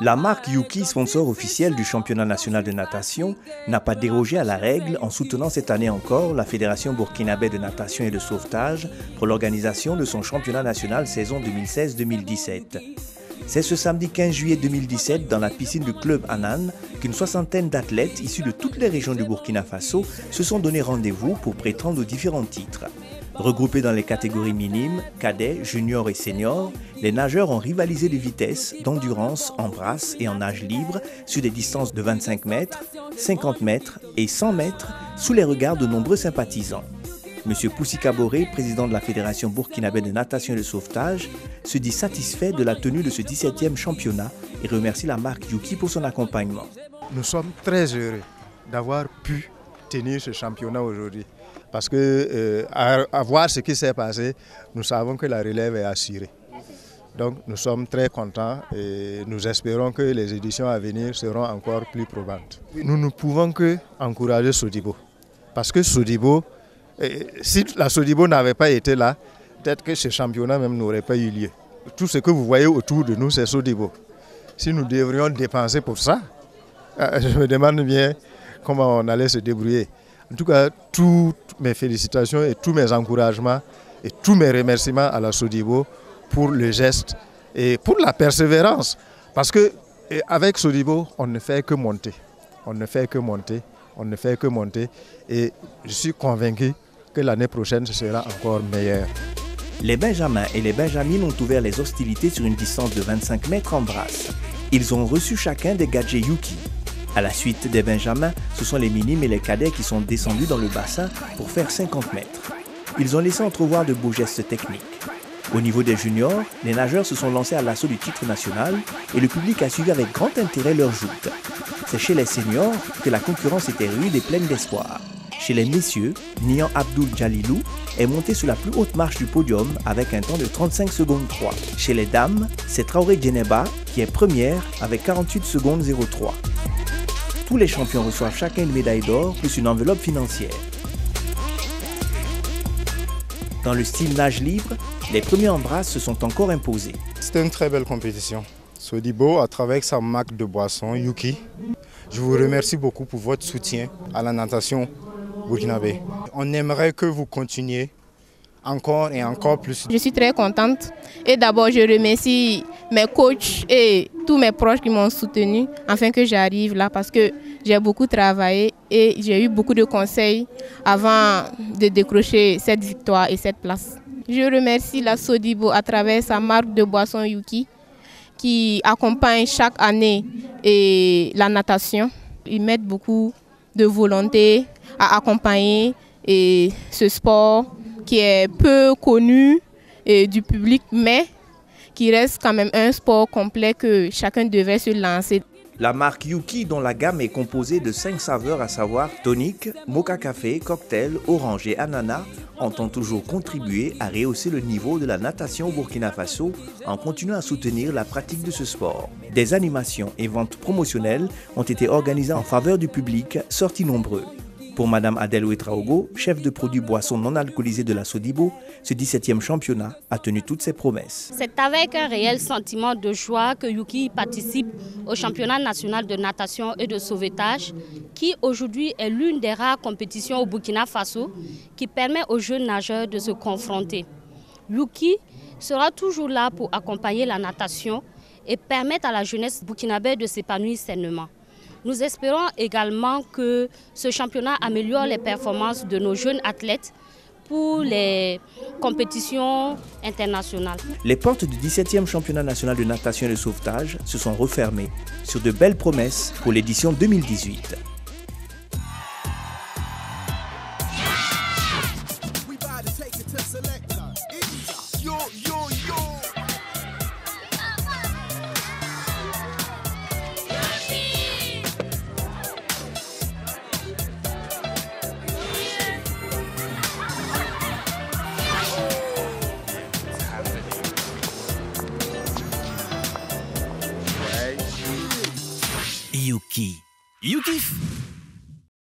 La marque Yuki, sponsor officiel du championnat national de natation, n'a pas dérogé à la règle en soutenant cette année encore la Fédération burkinabé de natation et de sauvetage pour l'organisation de son championnat national saison 2016-2017. C'est ce samedi 15 juillet 2017 dans la piscine du club Anan qu'une soixantaine d'athlètes issus de toutes les régions du Burkina Faso se sont donné rendez-vous pour prétendre aux différents titres. Regroupés dans les catégories minimes, cadets, juniors et seniors, les nageurs ont rivalisé de vitesse, d'endurance, en brasse et en nage libre sur des distances de 25 mètres, 50 mètres et 100 mètres sous les regards de nombreux sympathisants. Monsieur Poussika Boré, président de la Fédération burkinabé de natation et de sauvetage, se dit satisfait de la tenue de ce 17e championnat et remercie la marque Yuki pour son accompagnement. Nous sommes très heureux d'avoir pu tenir ce championnat aujourd'hui. Parce que à voir ce qui s'est passé, nous savons que la relève est assurée. Donc nous sommes très contents et nous espérons que les éditions à venir seront encore plus probantes. Nous ne pouvons que encourager Sodibo. Parce que Sodibo, si la Sodibo n'avait pas été là, peut-être que ce championnat même n'aurait pas eu lieu. Tout ce que vous voyez autour de nous, c'est Sodibo. Si nous devrions dépenser pour ça, je me demande bien comment on allait se débrouiller. En tout cas, toutes mes félicitations et tous mes encouragements et tous mes remerciements à la Sodibo pour le geste et pour la persévérance. Parce qu'avec Sodibo, on ne fait que monter. On ne fait que monter. On ne fait que monter. Et je suis convaincu que l'année prochaine, ce sera encore meilleur. Les Benjamins et les Benjamines ont ouvert les hostilités sur une distance de 25 mètres en brasse. Ils ont reçu chacun des gadgets Yuki. À la suite des Benjamins, ce sont les minimes et les cadets qui sont descendus dans le bassin pour faire 50 mètres. Ils ont laissé entrevoir de beaux gestes techniques. Au niveau des juniors, les nageurs se sont lancés à l'assaut du titre national et le public a suivi avec grand intérêt leur joute. C'est chez les seniors que la concurrence était rude et pleine d'espoir. Chez les messieurs, Nian Abdul Jalilou est monté sur la plus haute marche du podium avec un temps de 35 secondes 3. Chez les dames, c'est Traoré Djeneba qui est première avec 48 secondes 03. Tous les champions reçoivent chacun une médaille d'or plus une enveloppe financière. Dans le style nage libre, les premiers en brasse se sont encore imposés. C'était une très belle compétition. Sodibo, à travers sa marque de boisson, Yuki, je vous remercie beaucoup pour votre soutien à la natation burkinabé. On aimerait que vous continuiez encore et encore plus. Je suis très contente et d'abord je remercie mes coachs et tous mes proches qui m'ont soutenu afin que j'arrive là parce que j'ai beaucoup travaillé et j'ai eu beaucoup de conseils avant de décrocher cette victoire et cette place. Je remercie la Sodibo à travers sa marque de boisson Yuki qui accompagne chaque année la natation. Ils mettent beaucoup de volonté à accompagner ce sport qui est peu connu du public, mais qui reste quand même un sport complet que chacun devrait se lancer. La marque Yuki, dont la gamme est composée de 5 saveurs, à savoir tonique, mocha café, cocktail, orange et ananas, entend toujours contribuer à rehausser le niveau de la natation au Burkina Faso en continuant à soutenir la pratique de ce sport. Des animations et ventes promotionnelles ont été organisées en faveur du public, sortis nombreux. Pour Madame Adèle Ouetraogo, chef de produits boissons non alcoolisées de la Sodibo, ce 17e championnat a tenu toutes ses promesses. C'est avec un réel sentiment de joie que Yuki participe au championnat national de natation et de sauvetage, qui aujourd'hui est l'une des rares compétitions au Burkina Faso qui permet aux jeunes nageurs de se confronter. Yuki sera toujours là pour accompagner la natation et permettre à la jeunesse burkinabé de s'épanouir sainement. Nous espérons également que ce championnat améliore les performances de nos jeunes athlètes pour les compétitions internationales. Les portes du 17e championnat national de natation et de sauvetage se sont refermées sur de belles promesses pour l'édition 2018.